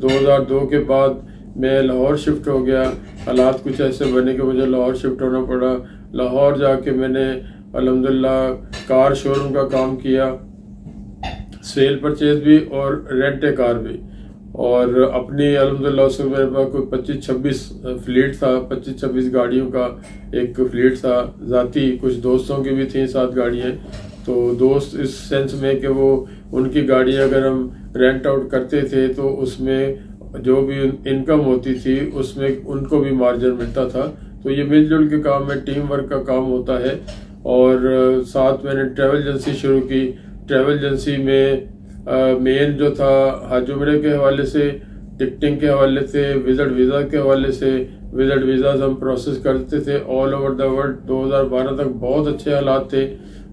2002 کے بعد میں لاہور شفٹ ہو گیا. حالات کچھ ایسے بنے کہ مجھے لاہور شفٹ ہونا پڑا. لاہور جا کے میں نے الحمدللہ کار شو روم کا کام کیا, سیل پرچیز بھی اور رینٹ کار بھی, اور اپنی الحمدللہ اس وقت میرے پاس کوئی 25-26 فلیٹ تھا, 25-26 گاڑیوں کا ایک فلیٹ تھا ذاتی. کچھ دوستوں کی بھی تھیں 7 گاڑیاں. تو دوست اس سینس میں کہ وہ ان کی گاڑی اگر ہم رینٹ آؤٹ کرتے تھے تو اس میں جو بھی انکم ہوتی تھی اس میں ان کو بھی مارجن ملتا تھا. تو یہ مل جل کے کام ہے, ٹیم ورک کا کام ہوتا ہے. اور ساتھ میں نے ٹریول ایجنسی شروع کی. ٹریول ایجنسی میں مین جو تھا حج عمرے کے حوالے سے, ٹکٹنگ کے حوالے سے, وزٹ ویزا کے حوالے سے. وزٹ ویزاز ہم پروسیس کرتے تھے آل اوور دا ورلڈ. 2012 تک بہت اچھے حالات تھے.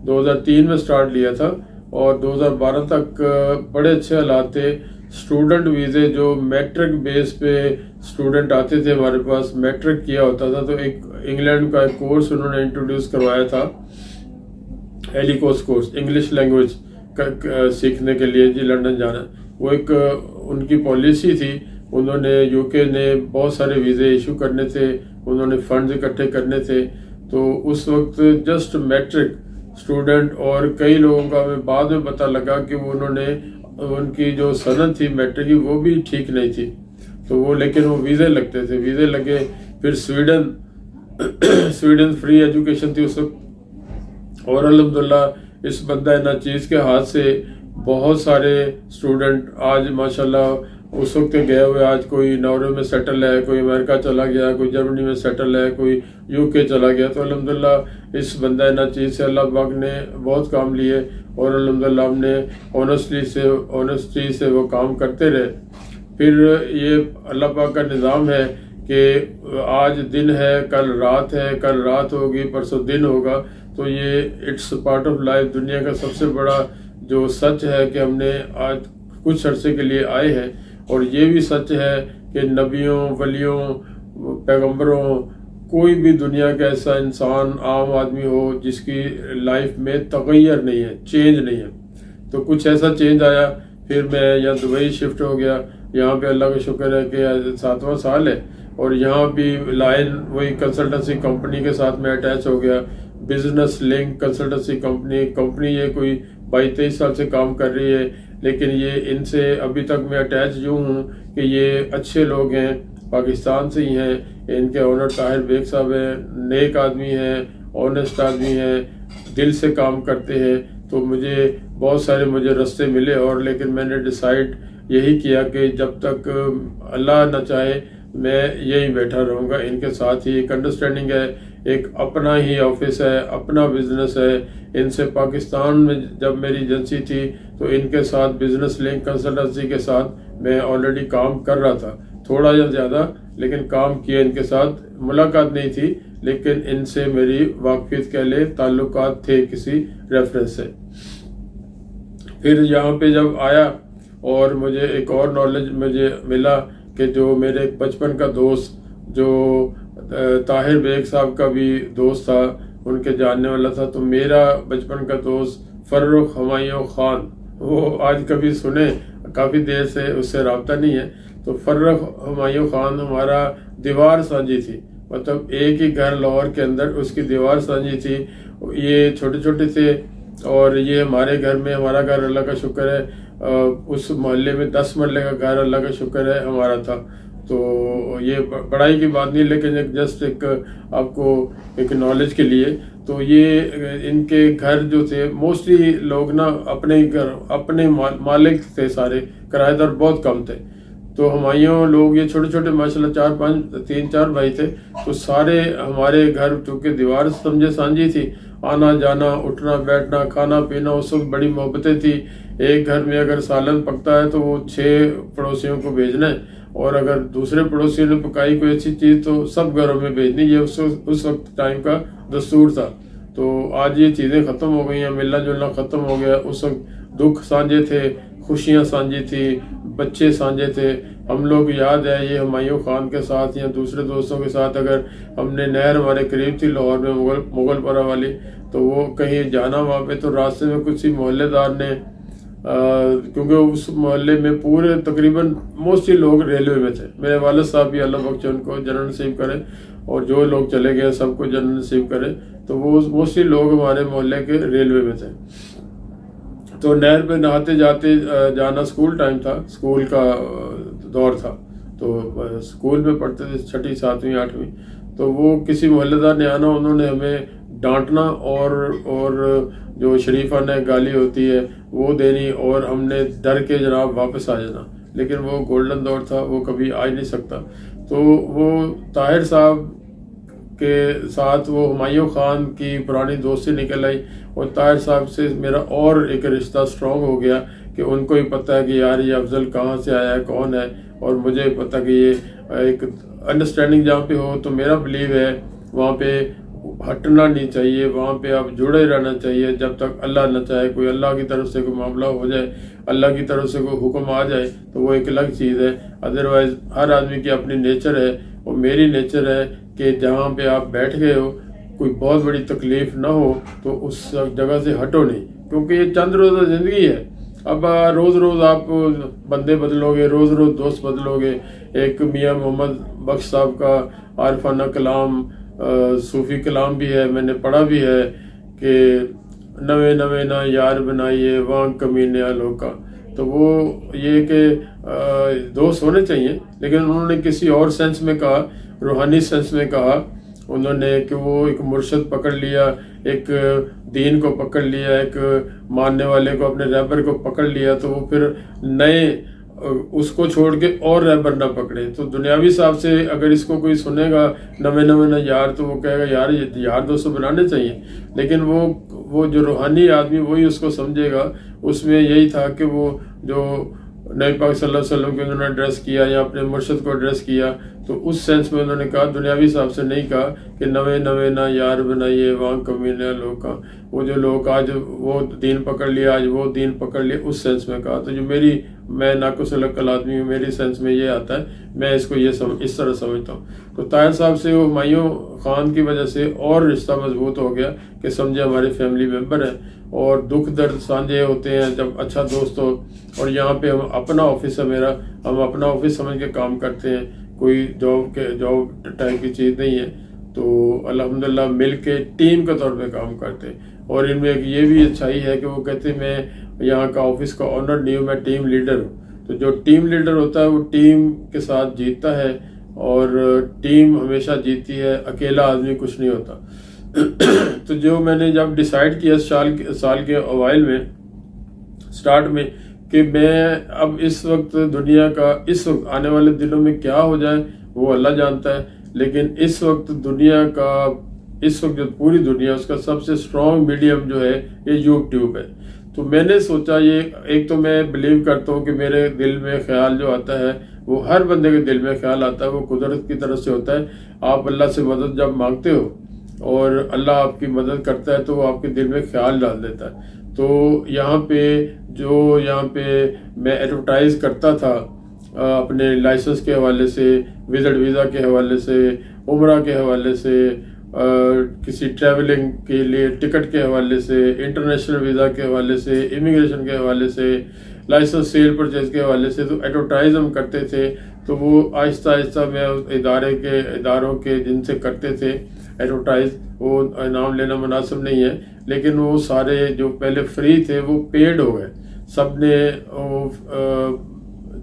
2003 میں سٹارٹ لیا تھا اور 2012 تک بڑے اچھے حالات تھے. اسٹوڈنٹ ویزے جو میٹرک بیس پہ اسٹوڈنٹ آتے تھے ہمارے پاس, میٹرک کیا ہوتا تھا, تو ایک انگلینڈ کا ایک کورس انہوں نے انٹروڈیوس کروایا تھا, ایلیکوس کورس, انگلش لینگویج سیکھنے کے لیے جی لنڈن جانا. وہ ایک ان کی پالیسی تھی. انہوں نے یو کے نے بہت سارے ویزے ایشو کرنے تھے, انہوں نے فنڈز اکٹھے کرنے تھے. تو اس وقت جسٹ میٹرک اسٹوڈنٹ, اور کئی لوگوں کا ہمیں بعد میں پتہ لگا کہ وہ انہوں نے ان کی جو سند تھی میٹرک کی وہ بھی ٹھیک نہیں تھی. تو وہ لیکن وہ ویزے لگتے تھے, ویزے لگے. پھر سویڈن فری ایجوکیشن تھی اس وقت, اور الحمدللہ اس بندہ ناچیز کے ہاتھ سے بہت سارے اسٹوڈنٹ آج ماشاءاللہ اس وقت گئے ہوئے آج کوئی ناروے میں سیٹل ہے, کوئی امریکہ چلا گیا, کوئی جرمنی میں سیٹل ہے, کوئی یو کے چلا گیا. تو الحمدللہ اس بندہ ناچیز سے اللہ پاک نے بہت کام لیے, اور الحمدللہ ہم نے آنیسٹی سے وہ کام کرتے رہے. پھر یہ اللہ پاک کا نظام ہے کہ آج دن ہے, کل رات ہے, کل رات ہوگی, پرسوں دن ہوگا. تو یہ اٹس پارٹ آف لائف. دنیا کا سب سے بڑا جو سچ ہے کہ ہم نے آج کچھ عرصے کے لیے آئے ہیں, اور یہ بھی سچ ہے کہ نبیوں, ولیوں, پیغمبروں, کوئی بھی دنیا کا ایسا انسان عام آدمی ہو جس کی لائف میں تغیر نہیں ہے, چینج نہیں ہے. تو کچھ ایسا چینج آیا. پھر میں یہاں دبئی شفٹ ہو گیا. یہاں پہ اللہ کا شکر ہے کہ 7واں سال ہے, اور یہاں بھی لائن وہی کنسلٹنسی کمپنی کے ساتھ میں اٹیچ ہو گیا. بزنس لنک کنسلٹنسی کمپنی یہ کوئی 22-23 سال سے کام کر رہی ہے, لیکن یہ ان سے ابھی تک میں اٹیچ یوں ہوں کہ یہ اچھے لوگ ہیں, پاکستان سے ہی ہیں. ان کے اونر طاہر بیگ صاحب ہیں, نیک آدمی ہیں, آنیسٹ آدمی ہیں, دل سے کام کرتے ہیں. تو مجھے بہت سارے رستے ملے, اور لیکن میں نے ڈیسائیڈ یہی کیا کہ جب تک اللہ نہ چاہے میں یہی بیٹھا رہوں گا ان کے ساتھ ہی. ایک انڈرسٹینڈنگ ہے, ایک اپنا ہی آفس ہے, اپنا بزنس ہے. ان سے پاکستان میں جب میری ایجنسی تھی تو ان کے ساتھ بزنس لنک کنسلٹنسی کے ساتھ میں آلریڈی کام کر رہا تھا, تھوڑا یا زیادہ, لیکن کام کیا ان کے ساتھ. ملاقات نہیں تھی لیکن ان سے میری واقفیت کہہ لے, تعلقات تھے کسی ریفرنس سے. پھر یہاں پہ جب آیا اور مجھے ایک اور نالج مجھے ملا کہ جو میرے ایک بچپن کا دوست جو طاہر بیگ صاحب کا بھی دوست تھا, ان کے جاننے والا تھا, تو میرا بچپن کا دوست فرخ ہمایوں خان, وہ آج کبھی سنے, کافی دیر سے اس سے رابطہ نہیں ہے. تو فرخ ہمایوں خان ہمارا دیوار سانجھی تھی, مطلب ایک ہی گھر لاہور کے اندر اس کی دیوار سانجھی تھی. یہ چھوٹے چھوٹے تھے, اور یہ ہمارے گھر میں, ہمارا گھر اللہ کا شکر ہے اس محلے میں 10 مرلے کا گھر اللہ کا شکر ہے ہمارا تھا. تو یہ بڑائی کی بات نہیں, لیکن ایک جسٹ ایک آپ کو ایک نالج کے لیے. تو یہ ان کے گھر جو تھے موسٹلی لوگ نا اپنے گھر اپنے مالک تھے, سارے کرایہ دار بہت کم تھے. تو ہمایوں لوگ یہ چھوٹے چھوٹے ماشاءاللہ 3-4 بھائی تھے. تو سارے ہمارے گھر چونکہ دیوار سمجھے سانجھی تھی, آنا جانا, اٹھنا بیٹھنا, کھانا پینا, اس وقت بڑی محبتیں تھی. ایک گھر میں اگر سالن پکتا ہے تو وہ 6 پڑوسیوں کو بھیجنا ہے, اور اگر دوسرے پڑوسیوں نے پکائی کوئی اچھی چیز تو سب گھروں میں بھیجنی. یہ اس وقت ٹائم کا دستور تھا. تو آج یہ چیزیں ختم ہو گئی ہیں, ملنا جلنا ختم ہو گیا. اس وقت دکھ سانجھے تھے, خوشیاں سانجھی تھی, بچے سانجھے تھے. ہم لوگ یاد ہے یہ ہمایوں خان کے ساتھ یا دوسرے دوستوں کے ساتھ, اگر ہم نے نہر ہمارے قریب تھی لاہور میں مغل پورہ والی, تو وہ کہیں جانا وہاں پہ, تو راستے میں کچھ ہی محلے دار نے کیونکہ اس محلے میں پورے تقریباً موسٹلی لوگ ریلوے میں تھے. میرے والد صاحب بھی اللہ بخشے ان کو جنت نصیب کرے، اور جو لوگ چلے گئے سب کو جنت نصیب کرے. تو وہ موسٹلی لوگ ہمارے محلے کے ریلوے میں تھے. تو نہر پہ نہاتے جاتے جانا اسکول ٹائم تھا، اسکول کا دور تھا. تو اسکول میں پڑھتے تھے 6ٹھی 7ویں 8ویں. تو وہ کسی محلے دار نے آنا، انہوں نے ہمیں ڈانٹنا اور جو شریفانہ گالی ہوتی ہے وہ دینی، اور ہم نے ڈر کے جناب واپس آ جانا. لیکن وہ گولڈن دور تھا، وہ کبھی آ ہی نہیں سکتا. تو وہ طاہر صاحب کے ساتھ وہ ہمایوں خان کی پرانی دوستی نکل آئی، اور طاہر صاحب سے میرا اور ایک رشتہ سٹرونگ ہو گیا کہ ان کو ہی پتہ ہے کہ یار یہ افضل کہاں سے آیا ہے، کون ہے، اور مجھے پتہ کہ یہ ایک انڈرسٹینڈنگ جہاں پہ ہو. تو میرا بلیو ہے وہاں پہ ہٹنا نہیں چاہیے، وہاں پہ آپ جڑے رہنا چاہیے جب تک اللہ نہ چاہے. کوئی اللہ کی طرف سے کوئی معاملہ ہو جائے، اللہ کی طرف سے کوئی حکم آ جائے تو وہ ایک الگ چیز ہے. ادروائز ہر آدمی کی اپنی نیچر ہے، اور میری نیچر ہے کہ جہاں پہ آپ بیٹھ گئے ہو کوئی بہت بڑی تکلیف نہ ہو تو اس جگہ سے ہٹو نہیں، کیونکہ یہ چند روزہ زندگی ہے. اب روز روز آپ بندے بدلو گے، روز روز دوست بدلو گے. ایک میاں محمد بخش صاحب کا عارفانہ کلام، صوفی کلام بھی ہے، میں نے پڑھا بھی ہے کہ نوے نوے نہ یار بنائیے وہاں کمینے والوں کا. تو وہ یہ کہ دوست ہونے چاہیے، لیکن انہوں نے کسی اور سینس میں کہا، روحانی سینس میں کہا انہوں نے کہ وہ ایک مرشد پکڑ لیا، ایک دین کو پکڑ لیا، ایک ماننے والے کو، اپنے رہبر کو پکڑ لیا، تو وہ پھر نئے اس کو چھوڑ کے اور رہبر نہ پکڑے. تو دنیاوی صاحب سے اگر اس کو کوئی سنے گا نوے نوے نہ یار، تو وہ کہے گا یار یہ یار دوست بنانے چاہیے. لیکن وہ جو روحانی آدمی وہی اس کو سمجھے گا. اس میں یہی تھا کہ وہ جو نبی پاک صلی اللہ علیہ وسلم کو انہوں نے ایڈریس کیا یا اپنے مرشد کو ایڈریس کیا، تو اس سینس میں انہوں نے کہا، دنیاوی صاحب سے نہیں کہا کہ نوے نوے نہ یار بنائیے وہاں کمینے لوگ کا. وہ جو لوگ آج وہ دین پکڑ لیا، آج وہ دین پکڑ لیا، اس سینس میں کہا. تو جو میں ناقص العقل آدمی ہوں، میری سینس میں یہ آتا ہے، میں اس کو اس طرح سمجھتا ہوں. تو طاہر صاحب سے وہ ہمایوں خان کی وجہ سے اور رشتہ مضبوط ہو گیا کہ سمجھے ہمارے فیملی ممبر ہیں، اور دکھ درد سانجھے ہوتے ہیں جب اچھا دوست ہو. اور یہاں پہ ہم اپنا آفس ہے میرا، ہم اپنا آفس سمجھ کے کام کرتے ہیں، کوئی جاب ٹائپ کی چیز نہیں ہے. تو الحمدللہ مل کے ٹیم کے طور پہ کام کرتے ہیں. اور ان میں ایک یہ بھی اچھائی ہے کہ وہ کہتے ہیں میں یہاں کا آفس کا آنر نہیں ہوں، میں ٹیم لیڈر ہوں. تو جو ٹیم لیڈر ہوتا ہے وہ ٹیم کے ساتھ جیتتا ہے، اور ٹیم ہمیشہ جیتی ہے، اکیلا آدمی کچھ نہیں ہوتا. تو جو میں نے جب ڈیسائیڈ کیا سال کے اوائل میں سٹارٹ میں کہ میں اب اس وقت دنیا کا، اس وقت آنے والے دنوں میں کیا ہو جائے وہ اللہ جانتا ہے، لیکن اس وقت دنیا کا، اس وقت جو پوری دنیا اس کا سب سے اسٹرانگ میڈیم جو ہے یہ یوٹیوب ہے. تو میں نے سوچا یہ ایک تو میں بلیو کرتا ہوں کہ میرے دل میں خیال جو آتا ہے وہ ہر بندے کے دل میں خیال آتا ہے، وہ قدرت کی طرف سے ہوتا ہے. آپ اللہ سے مدد جب مانگتے ہو اور اللہ آپ کی مدد کرتا ہے تو وہ آپ کے دل میں خیال ڈال دیتا ہے. تو یہاں پہ میں ایڈورٹائز کرتا تھا اپنے لائسنس کے حوالے سے، وزٹ ویزا کے حوالے سے، عمرہ کے حوالے سے، کسی ٹریولنگ کے لیے ٹکٹ کے حوالے سے، انٹرنیشنل ویزا کے حوالے سے، امیگریشن کے حوالے سے، لائسنس سیل پرچیز کے حوالے سے. تو ایڈورٹائز ہم کرتے تھے. تو وہ آہستہ آہستہ میں اداروں کے جن سے کرتے تھے ایڈورٹائز، وہ نام لینا مناسب نہیں ہے، لیکن وہ سارے جو پہلے فری تھے وہ پیڈ ہو گئے. سب نے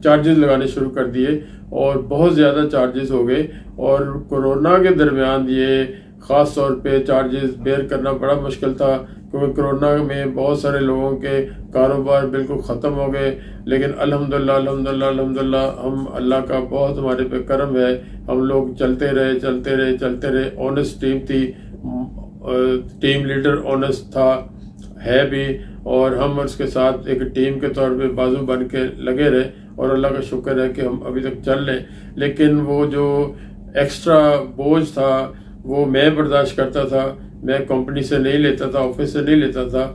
چارجز لگانے شروع کر دیے، اور بہت زیادہ چارجز ہو گئے. اور کورونا کے درمیان یہ خاص طور پہ چارجز بیئر کرنا بڑا مشکل تھا، کیونکہ کورونا میں بہت سارے لوگوں کے کاروبار بالکل ختم ہو گئے. لیکن الحمدللہ ہم اللہ کا بہت ہمارے پہ کرم ہے، ہم لوگ چلتے رہے. آنیسٹ ٹیم تھی، ٹیم لیڈر آنیسٹ تھا، ہے بھی، اور ہم اس کے ساتھ ایک ٹیم کے طور پہ بازو بن کے لگے رہے. اور اللہ کا شکر ہے کہ ہم ابھی تک چل رہے. لیکن وہ جو ایکسٹرا بوجھ تھا وہ میں برداشت کرتا تھا، میں کمپنی سے نہیں لیتا تھا، آفس سے نہیں لیتا تھا،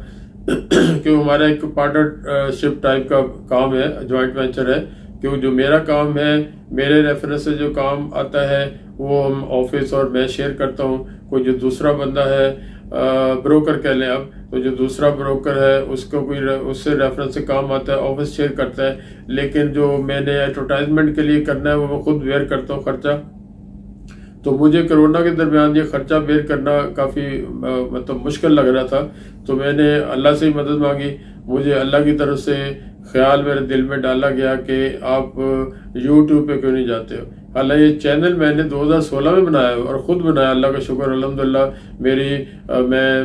کہ ہمارا ایک پارٹنرشپ ٹائپ کا کام ہے، جوائنٹ وینچر ہے. کہ جو میرا کام ہے، میرے ریفرنس سے جو کام آتا ہے وہ ہم آفس اور میں شیئر کرتا ہوں. کوئی جو دوسرا بندہ ہے بروکر کہہ لیں اب، تو جو دوسرا بروکر ہے اس کو کوئی اس سے ریفرنس سے کام آتا ہے، آفس شیئر کرتا ہے، لیکن جو میں نے ایڈورٹائزمنٹ کے لیے کرنا ہے وہ میں خود بیئر کرتا ہوں خرچہ۔ تو مجھے کرونا کے درمیان یہ خرچہ بیئر کرنا کافی مطلب مشکل لگ رہا تھا، تو میں نے اللہ سے ہی مدد مانگی۔ مجھے اللہ کی طرف سے خیال میرے دل میں ڈالا گیا کہ آپ یوٹیوب پہ کیوں نہیں جاتے ہو۔ حالانکہ یہ چینل میں نے 2016 میں بنایا اور خود بنایا، اللہ کا شکر الحمدللہ۔ میں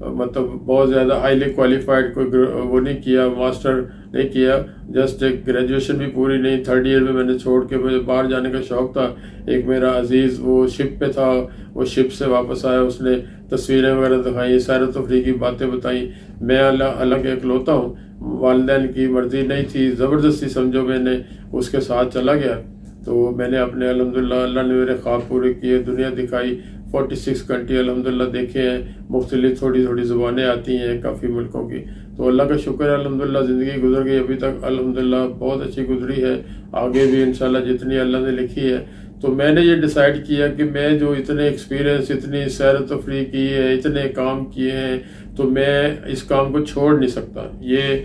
مطلب بہت زیادہ ہائیلی کوالیفائڈ کوئی وہ نہیں کیا، ماسٹر نہیں کیا، جسٹ ایک گریجویشن بھی پوری نہیں، 3rd ایئر میں نے چھوڑ کے، مجھے باہر جانے کا شوق تھا۔ ایک میرا عزیز وہ شپ پہ تھا، وہ شپ سے واپس آیا، اس نے تصویریں وغیرہ دکھائیں، سیر و تفریح کی باتیں بتائیں۔ میں حالانکہ اکلوتا ہوں، والدین کی مرضی نہیں تھی، زبردستی سمجھو میں نے اس کے ساتھ چلا گیا۔ تو میں نے اپنے الحمدللہ اللہ نے میرے خواب پورے کیے، دنیا دکھائی، 46 کنٹری الحمدللہ دیکھے ہیں، مختلف تھوڑی تھوڑی زبانیں آتی ہیں کافی ملکوں کی۔ تو اللہ کا شکر ہے الحمدللہ، زندگی گزر گئی ابھی تک الحمدللہ، بہت اچھی گزری ہے، آگے بھی انشاءاللہ جتنی اللہ نے لکھی ہے۔ تو میں نے یہ ڈیسائیڈ کیا کہ میں جو اتنے ایکسپیرینس، اتنی سیر و تفریح کی ہے، اتنے کام کیے ہیں، تو میں اس کام کو چھوڑ نہیں سکتا۔ یہ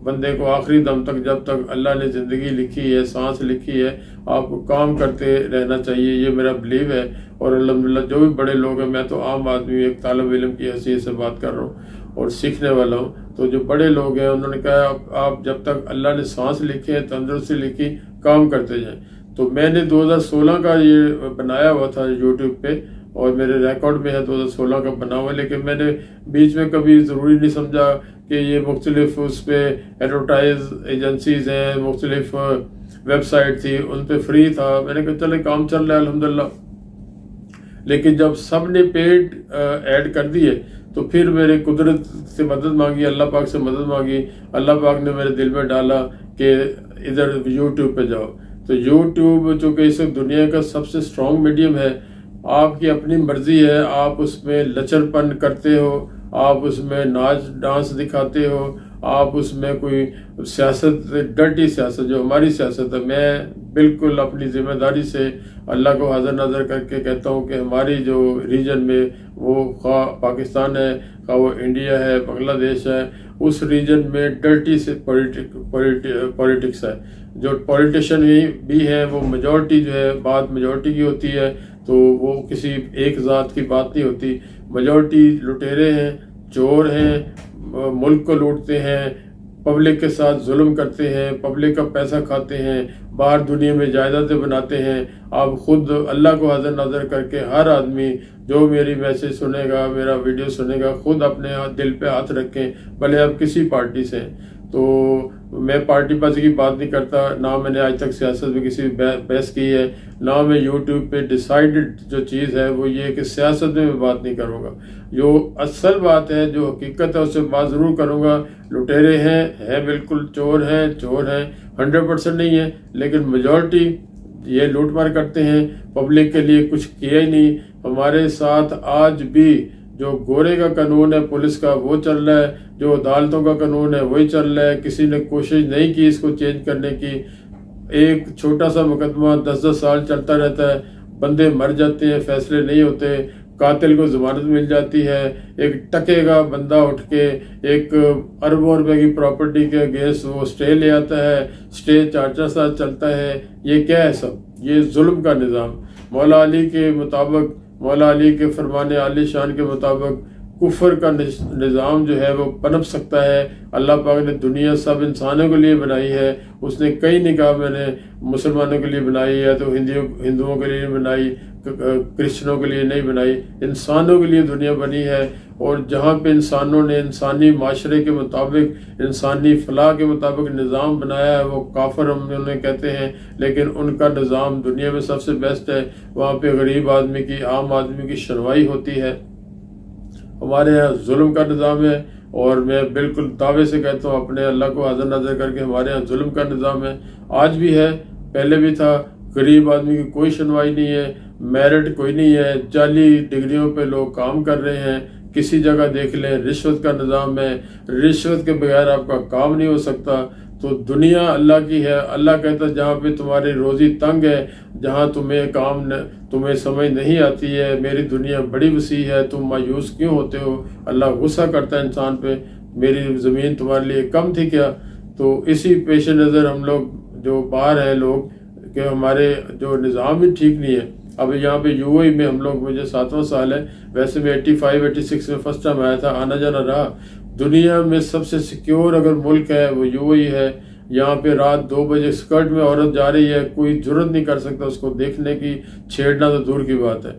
بندے کو آخری دم تک، جب تک اللہ نے زندگی لکھی ہے، سانس لکھی ہے، آپ کو کام کرتے رہنا چاہیے، یہ میرا بلیو ہے۔ اور الحمدللہ جو بھی بڑے لوگ ہیں، میں تو عام آدمی، ایک طالب علم کی حیثیت سے بات کر رہا ہوں اور سیکھنے والا ہوں، تو جو بڑے لوگ ہیں انہوں نے کہا آپ جب تک اللہ نے سانس لکھی ہے، تندرستی لکھی، کام کرتے جائیں۔ تو میں نے 2016 کا یہ بنایا ہوا تھا یوٹیوب پہ، اور میرے ریکارڈ میں ہے 2016 کا بنا ہوا، لیکن میں نے بیچ میں کبھی ضروری نہیں سمجھا کہ یہ مختلف اس پہ ایڈورٹائز ایجنسیز ہیں، مختلف ویب سائٹ تھی، ان پہ فری تھا، میں نے کہا چلے کام چل رہا ہے الحمدللہ۔ لیکن جب سب نے پیڈ ایڈ کر دیے تو پھر میرے قدرت سے مدد مانگی، اللہ پاک سے مدد مانگی، اللہ پاک نے میرے دل میں ڈالا کہ ادھر یوٹیوب پہ جاؤ۔ تو یوٹیوب چونکہ اس وقت دنیا کا سب سے اسٹرانگ میڈیم ہے، آپ کی اپنی مرضی ہے، آپ اس میں لچر پن کرتے ہو، آپ اس میں ناچ ڈانس دکھاتے ہو، آپ اس میں کوئی سیاست، ڈرٹی سیاست جو ہماری سیاست ہے، میں بالکل اپنی ذمہ داری سے اللہ کو حاضر نظر کر کے کہتا ہوں کہ ہماری جو ریجن میں، وہ خواہ پاکستان ہے، خواہ وہ انڈیا ہے، بنگلہ دیش ہے، اس ریجن میں ڈرٹی سے پولیٹکس ہے۔ جو پولیٹیشین بھی ہیں وہ میجورٹی جو ہے، بات میجورٹی کی ہوتی ہے، تو وہ کسی ایک ذات کی بات نہیں ہوتی۔ میجورٹی لٹیرے ہیں، چور ہیں، ملک کو لوٹتے ہیں، پبلک کے ساتھ ظلم کرتے ہیں، پبلک کا پیسہ کھاتے ہیں، باہر دنیا میں جائیدادیں بناتے ہیں۔ آپ خود اللہ کو حاضر نظر کر کے، ہر آدمی جو میری میسج سنے گا، میرا ویڈیو سنے گا، خود اپنے دل پہ ہاتھ رکھیں، بھلے آپ کسی پارٹی سے ہیں۔ تو میں پارٹی بازی کی بات نہیں کرتا، نہ میں نے آج تک سیاست میں کسی بحث کی ہے، نہ میں یوٹیوب پہ ڈیسائیڈڈ جو چیز ہے وہ یہ کہ سیاست میں بات نہیں کروں گا۔ جو اصل بات ہے، جو حقیقت ہے، اس سے بات ضرور کروں گا۔ لٹیرے ہیں بالکل، چور ہیں 100% نہیں ہے، لیکن میجورٹی یہ لوٹ مار کرتے ہیں، پبلک کے لیے کچھ کیا ہی نہیں۔ ہمارے ساتھ آج بھی جو گورے کا قانون ہے پولیس کا، وہ چل رہا ہے، جو عدالتوں کا قانون ہے وہی چل رہا ہے، کسی نے کوشش نہیں کی اس کو چینج کرنے کی۔ ایک چھوٹا سا مقدمہ 10 سال چلتا رہتا ہے، بندے مر جاتے ہیں، فیصلے نہیں ہوتے، قاتل کو ضمانت مل جاتی ہے، ایک ٹکے کا بندہ اٹھ کے ایک اربوں روپے کی پراپرٹی کے اگینسٹ وہ سٹے لے آتا ہے، سٹے 4 سال چلتا ہے۔ یہ کیا ہے سب؟ یہ ظلم کا نظام۔ مولا علی کے مطابق، مولا علی کے فرمان عالی شان کے مطابق کفر کا نظام جو ہے وہ پنپ سکتا ہے۔ اللہ پاک نے دنیا سب انسانوں کے لیے بنائی ہے، اس نے کئی نہیں کہا میں نے مسلمانوں کے لیے بنائی ہے تو ہندوؤں کے لیے بنائی، کرسچنوں کے لیے نہیں بنائی، انسانوں کے لیے دنیا بنی ہے۔ اور جہاں پہ انسانوں نے انسانی معاشرے کے مطابق، انسانی فلاح کے مطابق نظام بنایا ہے، وہ کافر ہم انہیں کہتے ہیں، لیکن ان کا نظام دنیا میں سب سے بیسٹ ہے۔ وہاں پہ غریب آدمی کی، عام آدمی کی شنوائی ہوتی ہے۔ ہمارے یہاں ظلم کا نظام ہے، اور میں بالکل دعوے سے کہتا ہوں اپنے اللہ کو حاضر نظر کر کے، ہمارے یہاں ظلم کا نظام ہے، آج بھی ہے، پہلے بھی تھا۔ غریب آدمی کی کوئی سنوائی نہیں ہے، میرٹ کوئی نہیں ہے، جعلی ڈگریوں پہ لوگ کام کر رہے ہیں، کسی جگہ دیکھ لیں رشوت کا نظام ہے، رشوت کے بغیر آپ کا کام نہیں ہو سکتا۔ تو دنیا اللہ کی ہے، اللہ کہتا ہے جہاں پہ تمہاری روزی تنگ ہے، جہاں تمہیں سمجھ نہیں آتی ہے، میری دنیا بڑی وسیع ہے، تم مایوس کیوں ہوتے ہو؟ اللہ غصہ کرتا ہے انسان پہ، میری زمین تمہارے لیے کم تھی کیا؟ تو اسی پیش نظر ہم لوگ جو باہر ہیں لوگ کہ ہمارے جو نظام بھی ٹھیک نہیں ہے۔ اب یہاں پہ یو اے میں ہم لوگ، مجھے 7واں سال ہے، ویسے میں 85 86 میں فرسٹ ٹائم آیا تھا، آنا جانا رہا۔ دنیا میں سب سے سیکیور اگر ملک ہے وہ یو اے ہے۔ یہاں پہ رات 2 بجے اسکرٹ میں عورت جا رہی ہے، کوئی جرت نہیں کر سکتا اس کو دیکھنے کی، چھیڑنا تو دور کی بات ہے۔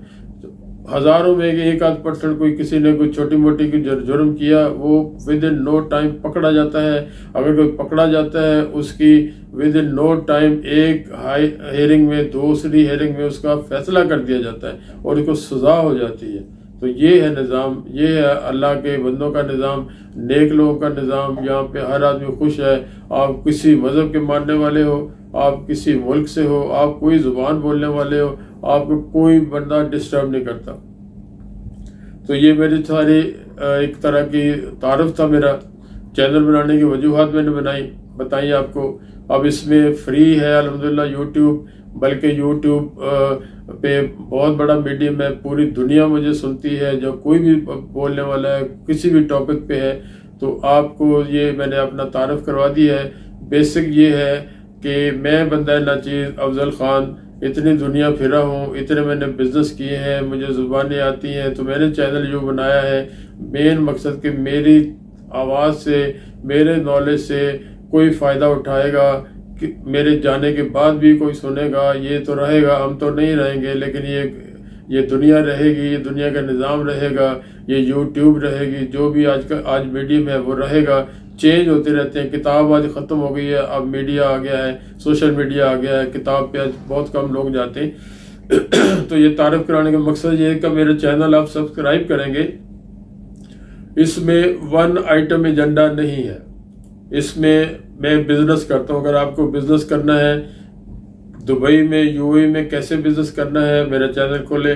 ہزاروں میں ایک آدھ پرسنٹ کوئی کسی نے کوئی چھوٹی موٹی کی جرم کیا، وہ ود ان نو ٹائم پکڑا جاتا ہے۔ اگر کوئی پکڑا جاتا ہے اس کی ود ان نو ٹائم ایک ہائی ہیئرنگ میں، دوسری ہیئرنگ میں اس کا فیصلہ کر دیا جاتا ہے اور اس کو سزا ہو جاتی ہے۔ تو یہ ہے نظام، یہ ہے اللہ کے بندوں کا نظام، نیک لوگوں کا نظام۔ یہاں پہ ہر آدمی خوش ہے، آپ کسی مذہب کے ماننے والے ہو، آپ کسی ملک سے ہو، آپ کوئی زبان بولنے والے ہو، آپ کو کوئی بندہ ڈسٹرب نہیں کرتا۔ تو یہ میری ساری ایک طرح کی تعارف تھا، میرا چینل بنانے کی وجوہات میں نے بتائی آپ کو۔ اب اس میں فری ہے الحمدللہ یوٹیوب، بلکہ یوٹیوب پہ بہت بڑا میڈیم ہے، پوری دنیا مجھے سنتی ہے، جو کوئی بھی بولنے والا ہے کسی بھی ٹاپک پہ ہے تو آپ کو یہ میں نے اپنا تعارف کروا دی ہے۔ بیسک یہ ہے کہ میں بندہ ناچیز افضل خان اتنی دنیا پھرا ہوں، اتنے میں نے بزنس کیے ہیں، مجھے زبانیں آتی ہیں، تو میں نے چینل جو بنایا ہے مین مقصد کہ میری آواز سے، میرے نالج سے کوئی فائدہ اٹھائے گا، کہ میرے جانے کے بعد بھی کوئی سنے گا، یہ تو رہے گا، ہم تو نہیں رہیں گے، لیکن یہ دنیا رہے گی، یہ دنیا کا نظام رہے گا، یہ یوٹیوب رہے گی، جو بھی آج میڈیم ہے وہ رہے گا۔ چینج ہوتے رہتے ہیں، کتاب آج ختم ہو گئی ہے، اب میڈیا آ گیا ہے، سوشل میڈیا آ گیا ہے، کتاب پہ آج بہت کم لوگ جاتے ہیں۔ تو یہ تعارف کرانے کا مقصد یہ ہے کہ میرے چینل آپ سبسکرائب کریں گے۔ اس میں ون آئٹم ایجنڈا نہیں ہے، اس میں بزنس کرتا ہوں۔ اگر آپ کو بزنس کرنا ہے دبئی میں، یو اے میں کیسے بزنس کرنا ہے، میرا چینل کھولے۔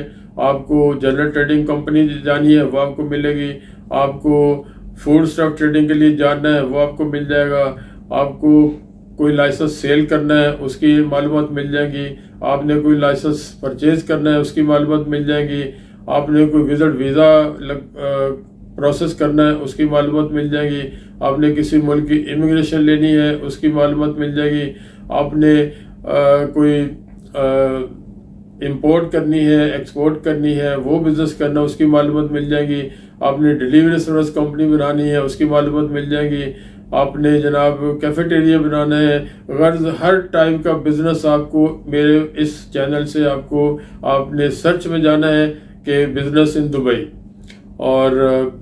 آپ کو جنرل ٹریڈنگ کمپنی جانی ہے وہ آپ کو ملے گی، آپ کو فوڈ اسٹاک ٹریڈنگ کے لیے جاننا ہے وہ آپ کو مل جائے گا، آپ کو کوئی لائسنس سیل کرنا ہے اس کی معلومات مل جائیں گی، آپ نے کوئی لائسنس پرچیز کرنا ہے اس کی معلومات مل جائیں گی، آپ نے کوئی ویزا پروسیس کرنا ہے اس کی معلومات مل جائیں گی، آپ نے کسی ملک کی امیگریشن لینی ہے اس کی معلومات مل جائے گی، آپ نے کوئی امپورٹ کرنی ہے، ایکسپورٹ کرنی ہے، وہ بزنس کرنا اس کی معلومات مل جائے گی، آپ نے ڈیلیوری سروس کمپنی بنانی ہے اس کی معلومات مل جائے گی، آپ نے جناب کیفیٹیریا بنانا ہے، غرض ہر ٹائپ کا بزنس آپ کو میرے اس چینل سے آپ نے سرچ میں جانا ہے کہ بزنس ان دبئی، اور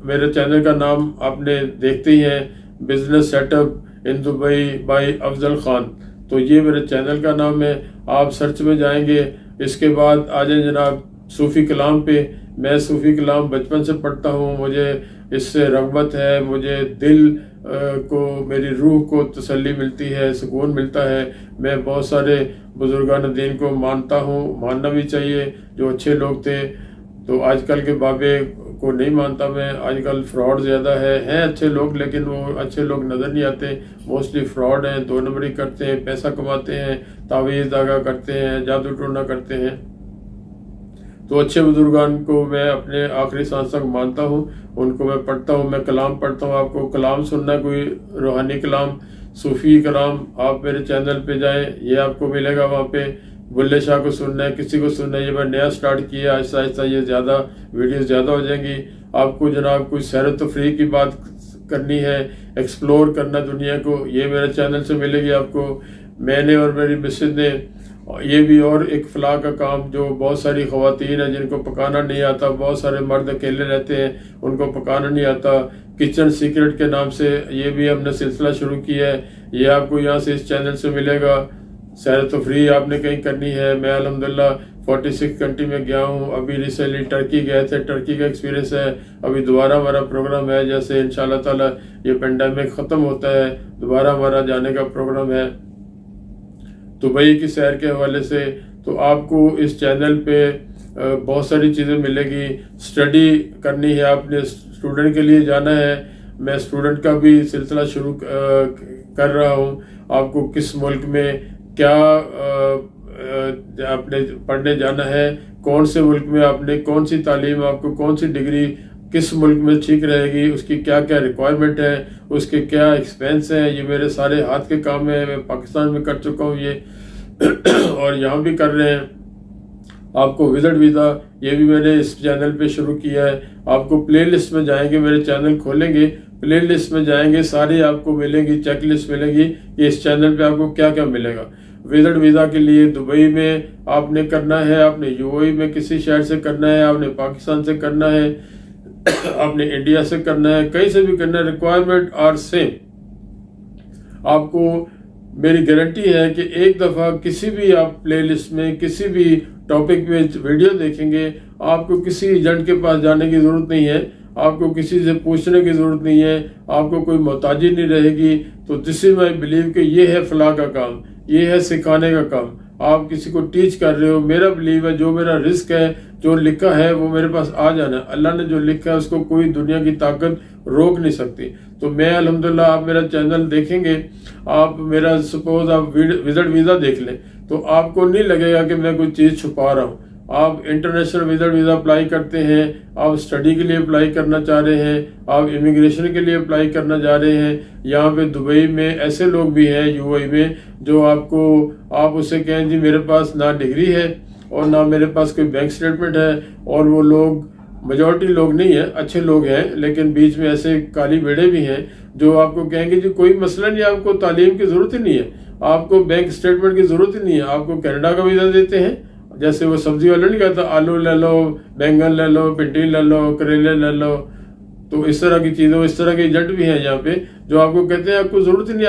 میرے چینل کا نام آپ نے دیکھتے ہی ہیں، business set up in Dubai by Afzal Khan. تو یہ میرے چینل کا نام ہے، آپ سرچ میں جائیں گے۔ اس کے بعد آ جائیں جناب صوفی کلام پہ۔ میں صوفی کلام بچپن سے پڑھتا ہوں، مجھے اس سے رغبت ہے، مجھے دل کو، میری روح کو تسلی ملتی ہے، سکون ملتا ہے۔ میں بہت سارے بزرگان دین کو مانتا ہوں، ماننا بھی چاہیے، جو اچھے لوگ تھے۔ تو آج کل کے بابے کو نہیں مانتا میں، آج کل فراڈ زیادہ ہیں اچھے لوگ لیکن وہ اچھے لوگ نظر نہیں آتے، موسٹلی فراڈ ہیں، 2 نمبری کرتے ہیں، پیسہ کماتے ہیں، تعویذ داغا کرتے ہیں، جادو ٹونا کرتے ہیں۔ تو اچھے بزرگان کو میں اپنے آخری سانس تک مانتا ہوں، ان کو میں پڑھتا ہوں، میں کلام پڑھتا ہوں۔ آپ کو کلام سننا ہے، کوئی روحانی کلام، صوفی کلام، آپ میرے چینل پہ جائیں، یہ آپ کو ملے گا وہاں پہ۔ بلے شاہ کو سننا ہے، کسی کو سننا ہے، یہ میں نیا سٹارٹ کیا، آہستہ آہستہ یہ ویڈیوز زیادہ ہو جائیں گی۔ آپ کو جناب کوئی سیر و تفریح کی بات کرنی ہے، ایکسپلور کرنا دنیا کو، یہ میرے چینل سے ملے گی آپ کو۔ میں نے اور میری مسز نے، یہ بھی اور ایک فلاح کا کام، جو بہت ساری خواتین ہیں جن کو پکانا نہیں آتا، بہت سارے مرد اکیلے رہتے ہیں ان کو پکانا نہیں آتا، کچن سیکرٹ کے نام سے یہ بھی ہم نے سلسلہ شروع کیا ہے، یہ آپ کو یہاں سے اس چینل سے ملے گا۔ سیر و تفریح آپ نے کہیں کرنی ہے، میں الحمدللہ 46 کنٹری میں گیا ہوں، ابھی ریسنٹلی ٹرکی گئے تھے، ٹرکی کا ایکسپیرینس ہے، ابھی دوبارہ ہمارا پروگرام ہے، جیسے انشاءاللہ تعالی یہ پینڈیمک ختم ہوتا ہے دوبارہ ہمارا جانے کا پروگرام ہے دبئی کی سیر کے حوالے سے۔ تو آپ کو اس چینل پہ بہت ساری چیزیں ملے گی. اسٹڈی کرنی ہے آپ نے, اسٹوڈنٹ کے لیے جانا ہے. میں اسٹوڈنٹ کا بھی سلسلہ شروع کر رہا ہوں. آپ کو کس ملک میں کیا آپ نے پڑھنے جانا ہے, کون سے ملک میں آپ نے کون سی تعلیم, آپ کو کون سی ڈگری کس ملک میں ٹھیک رہے گی, اس کی کیا کیا ریکوائرمنٹ ہے, اس کے کیا ایکسپینس ہیں. یہ میرے سارے ہاتھ کے کام ہیں. میں پاکستان میں کر چکا ہوں یہ اور یہاں بھی کر رہے ہیں. آپ کو وزٹ ویزا یہ بھی میں نے اس چینل پہ شروع کیا ہے. آپ کو پلے لسٹ میں جائیں گے, میرے چینل کھولیں گے, پلے لسٹ میں جائیں گے, ساری آپ کو ملے گی, چیک لسٹ ملے گی کہ اس چینل پہ آپ کو کیا کیا ملے گا. وزٹ ویزا کے لیے دبئی میں آپ نے کرنا ہے, آپ نے یو اے میں کسی شہر سے کرنا ہے, آپ نے پاکستان سے کرنا ہے, آپ نے انڈیا سے کرنا ہے, کہیں سے بھی کرنا ہے, ریکوائرمنٹ آر سیم. آپ کو میری گارنٹی ہے کہ ایک دفعہ کسی بھی آپ پلے لسٹ میں کسی بھی ٹاپک میں ویڈیو دیکھیں گے, آپ کو کسی ایجنٹ کے پاس جانے کی ضرورت نہیں ہے, آپ کو کسی سے پوچھنے کی ضرورت نہیں ہے, آپ کو کوئی محتاجی نہیں رہے گی. تو دس از مائی بلیو کہ یہ ہے فلاح کا کام, یہ ہے سکھانے کا کام. آپ کسی کو ٹیچ کر رہے ہو. میرا بلیو ہے جو میرا رزق ہے, جو لکھا ہے وہ میرے پاس آ جانا ہے. اللہ نے جو لکھا ہے اس کو کوئی دنیا کی طاقت روک نہیں سکتی. تو میں الحمدللہ, آپ میرا چینل دیکھیں گے, آپ میرا سپوز آپ وزٹ ویزا دیکھ لیں تو آپ کو نہیں لگے گا کہ میں کوئی چیز چھپا رہا ہوں. آپ انٹرنیشنل وزٹ ویزا اپلائی کرتے ہیں, آپ اسٹڈی کے لیے اپلائی کرنا چاہ رہے ہیں, آپ امیگریشن کے لیے اپلائی کرنا چاہ رہے ہیں. یہاں پہ دبئی میں ایسے لوگ بھی ہیں, یو اے میں, جو آپ اس سے کہیں جی میرے پاس نہ ڈگری ہے اور نہ میرے پاس کوئی بینک سٹیٹمنٹ ہے. اور وہ لوگ میجورٹی لوگ نہیں ہیں, اچھے لوگ ہیں, لیکن بیچ میں ایسے کالی بیڑے بھی ہیں جو آپ کو کہیں گے جی کوئی مسئلہ نہیں, آپ کو تعلیم کی ضرورت ہی نہیں ہے, آپ کو بینک سٹیٹمنٹ کی ضرورت ہی نہیں ہے, آپ کو کینیڈا کا ویزا دیتے ہیں. جیسے وہ سبزی والا نہیں کہتا آلو لے لو, بینگن لے لو, بھنڈی لے لو, کریلے لے لو. تو اس طرح کی چیزیں, اس طرح کے ایجنٹ بھی ہیں یہاں پہ جو آپ کو کہتے ہیں آپ کو ضرورت ہی نہیں,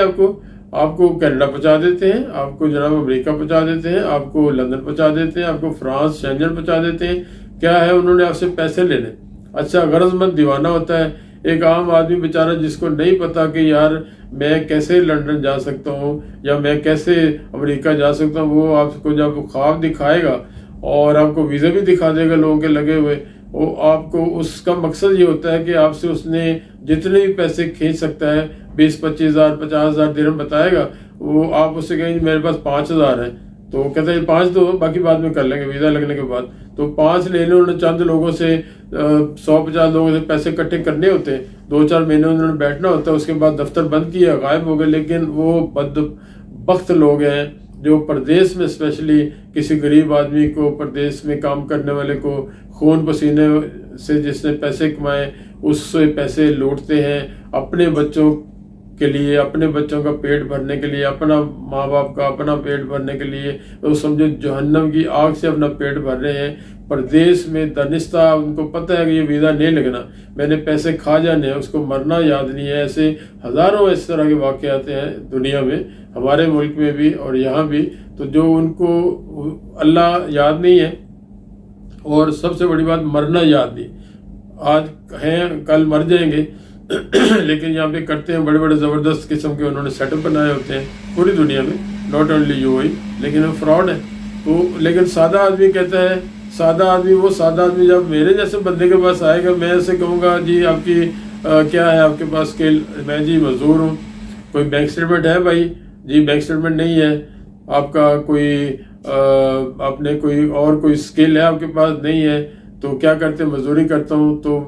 آپ کو کینیڈا پہنچا دیتے ہیں, آپ کو جناب امریکہ پہنچا دیتے ہیں, آپ کو لندن پہنچا دیتے ہیں, آپ کو فرانس شینجن پہنچا دیتے ہیں. کیا ہے, انہوں نے آپ سے پیسے لینے. اچھا, غرض مند دیوانہ ہوتا ہے. ایک عام آدمی بیچارہ جس کو نہیں پتا کہ یار میں کیسے لندن جا سکتا ہوں یا میں کیسے امریکہ جا سکتا ہوں, وہ آپ کو جب خواب دکھائے گا اور آپ کو ویزا بھی دکھا دے گا لوگوں کے لگے ہوئے, وہ آپ کو اس کا مقصد یہ ہوتا ہے کہ آپ سے اس نے جتنے بھی پیسے کھینچ سکتا ہے, 20-25,000 50,000 درہم بتائے گا, وہ آپ اس سے کہیں میرے پاس 5,000 ہے, تو وہ کہتے ہیں 5 دو, باقی بعد میں کر لیں گے ویزا لگنے کے بعد. تو 5 لینے انہوں نے چند لوگوں سے 100-50 لوگوں سے پیسے اکٹھے کرنے ہوتے ہیں, 2-4 مہینے انہوں نے بیٹھنا ہوتا ہے, اس کے بعد دفتر بند کیا, غائب ہو گئے. لیکن وہ بدبخت لوگ ہیں جو پردیس میں, اسپیشلی کسی غریب آدمی کو, پردیس میں کام کرنے والے کو, خون پسینے سے جس نے پیسے کمائے اس سے پیسے لوٹتے ہیں اپنے بچوں کے لیے, اپنے بچوں کا پیٹ بھرنے کے لیے, اپنا ماں باپ کا اپنا پیٹ بھرنے کے لیے. وہ سمجھو جہنم کی آگ سے اپنا پیٹ بھر رہے ہیں پردیس میں دانستہ. ان کو پتہ ہے کہ یہ ویزا نہیں لگنا, میں نے پیسے کھا جانے ہیں, اس کو مرنا یاد نہیں ہے. ایسے ہزاروں اس طرح کے واقعات ہیں دنیا میں, ہمارے ملک میں بھی اور یہاں بھی. تو جو ان کو اللہ یاد نہیں ہے, اور سب سے بڑی بات مرنا یاد نہیں. آج ہیں کل مر جائیں گے, لیکن یہاں پہ کرتے ہیں بڑے بڑے زبردست قسم کے انہوں نے سیٹ اپ بنائے ہوتے ہیں پوری دنیا میں, ناٹ اونلی یو اے, لیکن وہ فراڈ ہے. تو لیکن سادہ آدمی کہتا ہے, سادہ آدمی, وہ سادہ آدمی جب میرے جیسے بندے کے پاس آئے گا, میں اسے کہوں گا جی آپ کی کیا ہے آپ کے پاس اسکل, میں جی مزدور ہوں. کوئی بینک اسٹیٹمنٹ ہے بھائی, جی بینک اسٹیٹمنٹ نہیں ہے. آپ کا کوئی آپ نے کوئی اسکل ہے آپ کے پاس, نہیں ہے. تو کیا کرتے, مزدوری کرتا ہوں. تو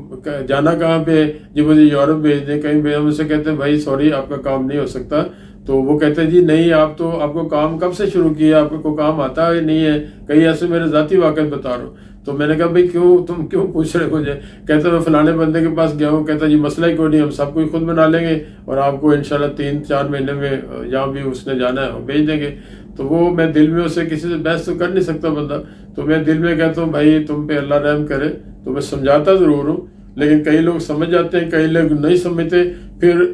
جانا کہاں پہ, جی مجھے یورپ بھیج دیں, کہیں بھی. ہم اسے کہتے ہیں بھائی سوری آپ کا کام نہیں ہو سکتا. تو وہ کہتے ہیں جی نہیں, آپ کو کام کب سے شروع کیا, آپ کو کام آتا ہے نہیں ہے. کئی ایسے میرے ذاتی واقعات بتا رہا ہوں. تو میں نے کہا بھائی تم کیوں پوچھ رہے مجھے. کہتا میں فلانے بندے کے پاس گیا ہوں. کہتا جی مسئلہ ہی کوئی نہیں, ہم سب کوئی خود بنا لیں گے اور آپ کو انشاءاللہ 3-4 مہینے میں جہاں بھی اس نے جانا ہے وہ بھیج دیں گے. تو وہ میں دل میں اسے کسی سے بحث تو کر نہیں سکتا بندہ. تو میں دل میں کہتا ہوں بھائی تم پہ اللہ رحم کرے. تو میں سمجھاتا ضرور ہوں, لیکن کئی لوگ سمجھ جاتے ہیں, کئی لوگ نہیں سمجھتے. پھر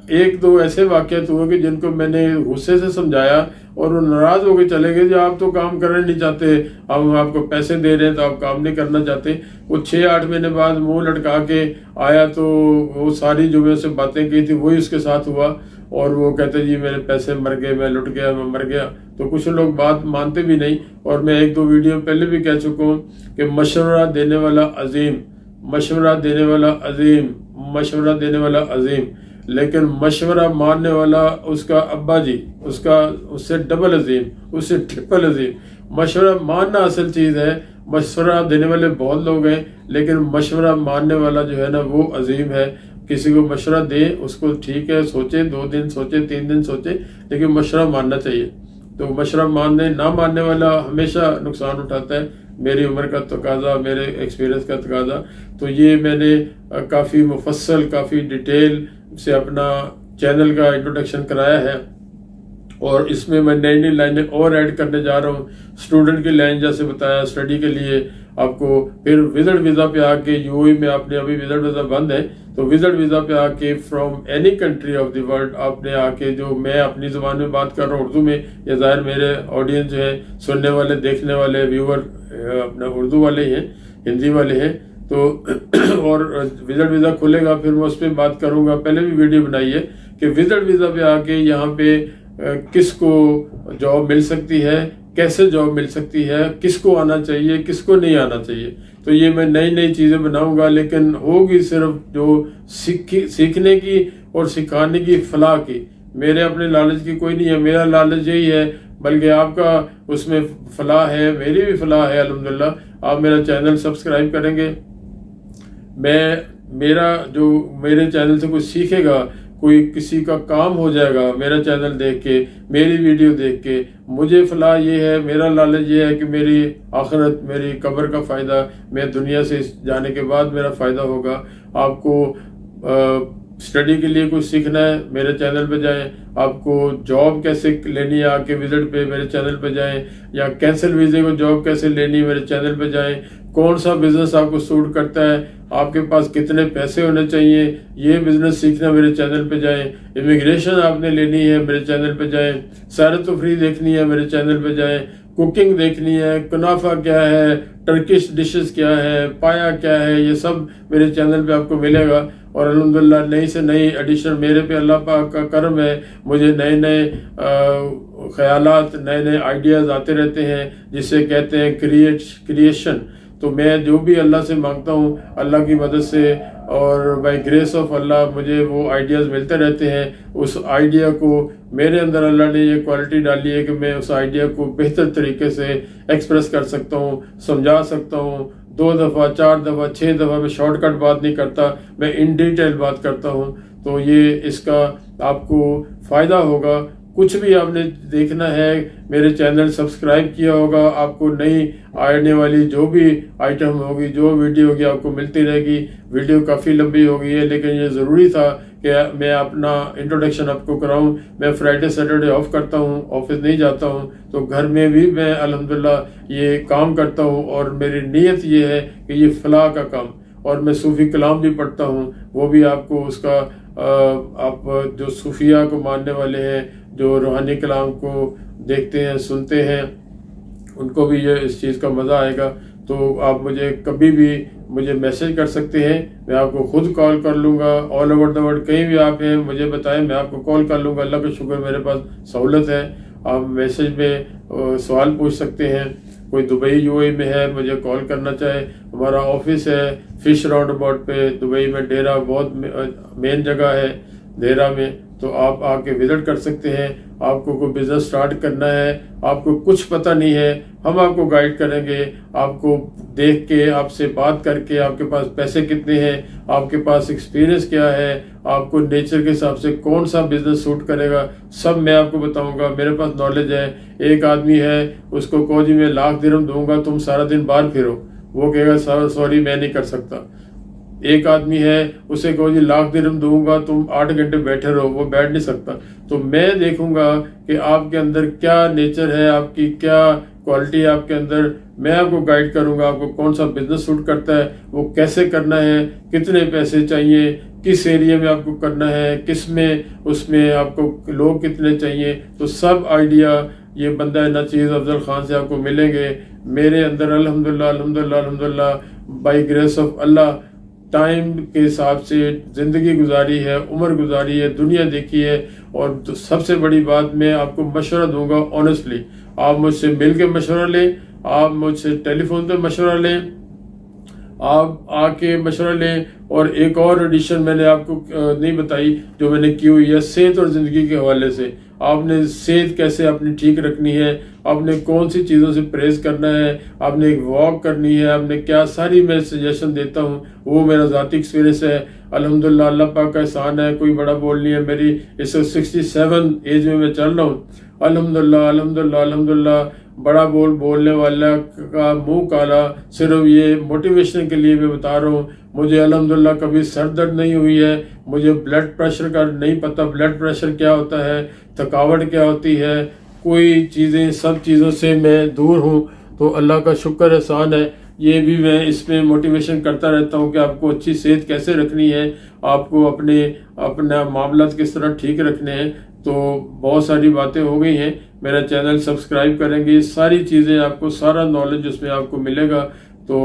ایک دو ایسے واقعات ہوئے کہ جن کو میں نے غصے سے سمجھایا اور وہ ناراض ہو کے چلے گئے. جو آپ تو کام کرنا نہیں چاہتے, ہم آپ کو پیسے دے رہے ہیں تو آپ کام نہیں کرنا چاہتے. وہ 6-8 مہینے بعد منہ لٹکا کے آیا, تو وہ ساری جو میں اسے باتیں کی تھی وہی اس کے ساتھ ہوا. اور وہ کہتے جی میرے پیسے مر گئے، میں لٹ گیا، میں مر گیا. تو کچھ لوگ بات مانتے بھی نہیں. اور میں 1-2 ویڈیو پہلے بھی کہہ چکا ہوں کہ مشورہ دینے والا عظیم، مشورہ دینے والا عظیم، مشورہ دینے والا عظیم، لیکن مشورہ ماننے والا اس کا ابا جی، اس سے ڈبل عظیم، اس سے ٹرپل عظیم. مشورہ ماننا اصل چیز ہے. مشورہ دینے والے بہت لوگ ہیں، لیکن مشورہ ماننے والا جو ہے نا وہ عظیم ہے. کسی کو مشورہ دے، اس کو ٹھیک ہے، سوچے، 2 دن سوچے، 3 دن سوچے، لیکن مشورہ ماننا چاہیے. تو مشورہ نہ ماننے والا ہمیشہ نقصان اٹھاتا ہے. میری عمر کا تقاضا، میرے ایکسپیرینس کا تقاضا. تو یہ میں نے کافی مفصل، کافی ڈیٹیل سے اپنا چینل کا انٹروڈکشن کرایا ہے، اور اس میں میں نئی لائنیں اور ایڈ کرنے جا رہا ہوں. اسٹوڈنٹ کی لائن جیسے بتایا، اسٹڈی کے لیے آپ کو، پھر وزٹ ویزا پہ آ کے UAE میں آپ نے، ابھی وزٹ ویزا بند ہے، تو وزٹ ویزا پہ آ کے from any country of the world آپ نے آ کے، جو میں اپنی زبان میں بات کر رہا ہوں اردو میں، یا ظاہر میرے آڈینس جو ہے، سننے والے، دیکھنے والے ویور اپنا اردو والے ہیں، ہندی والے ہیں. تو اور وزٹ ویزا کھلے گا، پھر میں اس پہ بات کروں گا. پہلے بھی ویڈیو بنائی ہے کہ وزٹ ویزا پہ آ کے یہاں پہ کس کو جاب مل سکتی ہے، کیسے جاب مل سکتی ہے، کس کو آنا چاہیے، کس کو نہیں آنا چاہیے. تو یہ میں نئی چیزیں بناؤں گا، لیکن ہوگی صرف جو سیکھنے کی اور سکھانے کی، فلاح کی. میرے اپنے لالچ کی کوئی نہیں ہے. میرا لالچ یہی ہے، بلکہ آپ کا اس میں فلاح ہے، میری بھی فلاح ہے الحمدللہ. آپ میرا چینل سبسکرائب کریں گے، میرے چینل سے کوئی سیکھے گا، کوئی کسی کا کام ہو جائے گا میرا چینل دیکھ کے، میری ویڈیو دیکھ کے. مجھے فلاح یہ ہے، میرا لالچ یہ ہے کہ میری آخرت، میری قبر کا فائدہ، میں دنیا سے جانے کے بعد میرا فائدہ ہوگا. آپ کو اسٹڈی کے لیے کچھ سیکھنا ہے، میرے چینل پہ جائیں. آپ کو جاب کیسے لینی ہے، آ کے وزٹ پہ میرے چینل پہ جائیں. یا کینسل ویزے کو جاب کیسے لینی ہے، میرے چینل پہ جائیں. کون سا بزنس آپ کو سوٹ کرتا ہے، آپ کے پاس کتنے پیسے ہونے چاہیے، یہ بزنس سیکھنا، میرے چینل پہ جائیں. امیگریشن آپ نے لینی ہے، میرے چینل پہ جائیں. سیر و تفریح دیکھنی ہے، میرے چینل پہ جائیں. کوکنگ دیکھنی ہے، کنافہ کیا ہے، ٹرکش ڈشز کیا ہے، پایا کیا ہے، یہ سب میرے چینل پہ آپ کو ملے گا. اور الحمدللہ نئی سے نئی ایڈیشن میرے پہ اللہ پاک کا کرم ہے. مجھے نئے خیالات، نئے آئیڈیاز آتے رہتے ہیں، جسے کہتے ہیں کریشن. تو میں جو بھی اللہ سے مانگتا ہوں، اللہ کی مدد سے اور بائی گریس آف اللہ، مجھے وہ آئیڈیاز ملتے رہتے ہیں. اس آئیڈیا کو میرے اندر اللہ نے یہ کوالٹی ڈالی ہے کہ میں اس آئیڈیا کو بہتر طریقے سے ایکسپریس کر سکتا ہوں، سمجھا سکتا ہوں. 2 دفعہ، 4 دفعہ، 6 دفعہ میں شارٹ کٹ بات نہیں کرتا، میں ان ڈیٹیل بات کرتا ہوں. تو یہ اس کا آپ کو فائدہ ہوگا. کچھ بھی آپ نے دیکھنا ہے، میرے چینل سبسکرائب کیا ہوگا، آپ کو نئی آنے والی جو بھی آئٹم ہوگی، جو ویڈیو ہوگی، آپ کو ملتی رہے گی. ویڈیو کافی لمبی ہو گئی ہے، لیکن یہ ضروری تھا کہ میں اپنا انٹروڈکشن آپ کو کراؤں. میں فرائیڈے سیٹرڈے آف کرتا ہوں، آفس نہیں جاتا ہوں، تو گھر میں بھی میں الحمدللہ یہ کام کرتا ہوں. اور میری نیت یہ ہے کہ یہ فلاح کا کام. اور میں صوفی کلام بھی پڑھتا ہوں، وہ بھی آپ کو اس کا، آپ جو صوفیہ کو ماننے والے ہیں، جو روحانی کلام کو دیکھتے ہیں، سنتے ہیں، ان کو بھی یہ اس چیز کا مزہ آئے گا. تو آپ مجھے کبھی بھی مجھے میسج کر سکتے ہیں، میں آپ کو خود کال کر لوں گا. آل اوور دا ورلڈ کہیں بھی آپ ہیں، مجھے بتائیں، میں آپ کو کال کر لوں گا. اللہ کا شکر میرے پاس سہولت ہے. آپ میسج میں سوال پوچھ سکتے ہیں. کوئی دبئی UAE میں ہے، مجھے کال کرنا چاہے، ہمارا آفس ہے فش راؤنڈ اباؤٹ پہ دبئی میں. ڈیرا بہت مین جگہ ہے ڈیرا میں، تو آپ آ کے وزٹ کر سکتے ہیں. آپ کو کوئی بزنس سٹارٹ کرنا ہے، آپ کو کچھ پتہ نہیں ہے، ہم آپ کو گائیڈ کریں گے. آپ کو دیکھ کے، آپ سے بات کر کے، آپ کے پاس پیسے کتنے ہیں، آپ کے پاس ایکسپیرینس کیا ہے، آپ کو نیچر کے حساب سے کون سا بزنس سوٹ کرے گا، سب میں آپ کو بتاؤں گا. میرے پاس نالج ہے. ایک آدمی ہے، اس کو کہو جی میں 1,00,000 درہم دوں گا، تم سارا دن باہر پھرو، وہ کہے گا سوری میں نہیں کر سکتا. ایک آدمی ہے، اسے کہو جی 1,00,000 درہم دوں گا، تم 8 گھنٹے بیٹھے رہو، وہ بیٹھ نہیں سکتا. تو میں دیکھوں گا کہ آپ کے اندر کیا نیچر ہے، آپ کی کیا کوالٹی ہے آپ کے اندر. میں آپ کو گائیڈ کروں گا، آپ کو کون سا بزنس سوٹ کرتا ہے، وہ کیسے کرنا ہے، کتنے پیسے چاہیے، کس ایریا میں آپ کو کرنا ہے، کس میں، اس میں آپ کو لوگ کتنے چاہیے. تو سب آئیڈیا یہ بندہ نچیز افضل خان سے آپ کو ملیں گے. میرے اندر الحمدللہ by grace of Allah time کے حساب سے زندگی گزاری ہے، عمر گزاری ہے، دنیا دیکھی ہے. اور سب سے بڑی بات میں آپ کو مشورہ دوں گا آنیسٹلی، آپ مجھ سے مل کے مشورہ لیں، آپ مجھ سے ٹیلی فون پہ مشورہ لیں، آپ آ کے مشورہ لیں. اور ایک اور ایڈیشن میں نے آپ کو نہیں بتائی جو میں نے کی ہوئی ہے صحت اور زندگی کے حوالے سے. آپ نے صحت کیسے اپنی ٹھیک رکھنی ہے، آپ نے کون سی چیزوں سے پرہیز کرنا ہے، آپ نے ایک واک کرنی ہے، آپ نے کیا، ساری میں سجیشن دیتا ہوں. وہ میرا ذاتی ایکسپیرینس ہے. الحمدللہ اللہ پاک کا احسان ہے، کوئی بڑا بول نہیں ہے. میری اس 67 ایج میں چل رہا ہوں. الحمدللہ الحمدللہ الحمدللہ. بڑا بولنے والا کا منہ کالا. صرف یہ موٹیویشن کے لیے میں بتا رہا ہوں. مجھے الحمدللہ کبھی سر درد نہیں ہوئی ہے، مجھے بلڈ پریشر کا نہیں پتہ، بلڈ پریشر کیا ہوتا ہے، تھکاوٹ کیا ہوتی ہے، کوئی چیزیں، سب چیزوں سے میں دور ہوں. تو اللہ کا شکر احسان ہے. یہ بھی میں اس میں موٹیویشن کرتا رہتا ہوں کہ آپ کو اچھی صحت کیسے رکھنی ہے، آپ کو اپنا معاملات کس طرح ٹھیک رکھنے ہیں. تو بہت ساری باتیں ہو گئی ہیں. میرا چینل سبسکرائب کریں گے، ساری چیزیں آپ کو، سارا نالج اس میں آپ کو ملے گا. تو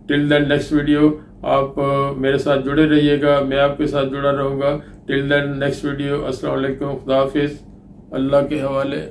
ٹل دین نیکسٹ ویڈیو آپ میرے ساتھ جڑے رہیے گا، میں آپ کے ساتھ جڑا رہوں گا. ٹل دین نیکسٹ ویڈیو. السلام علیکم، خدا حافظ، اللہ کے حوالے.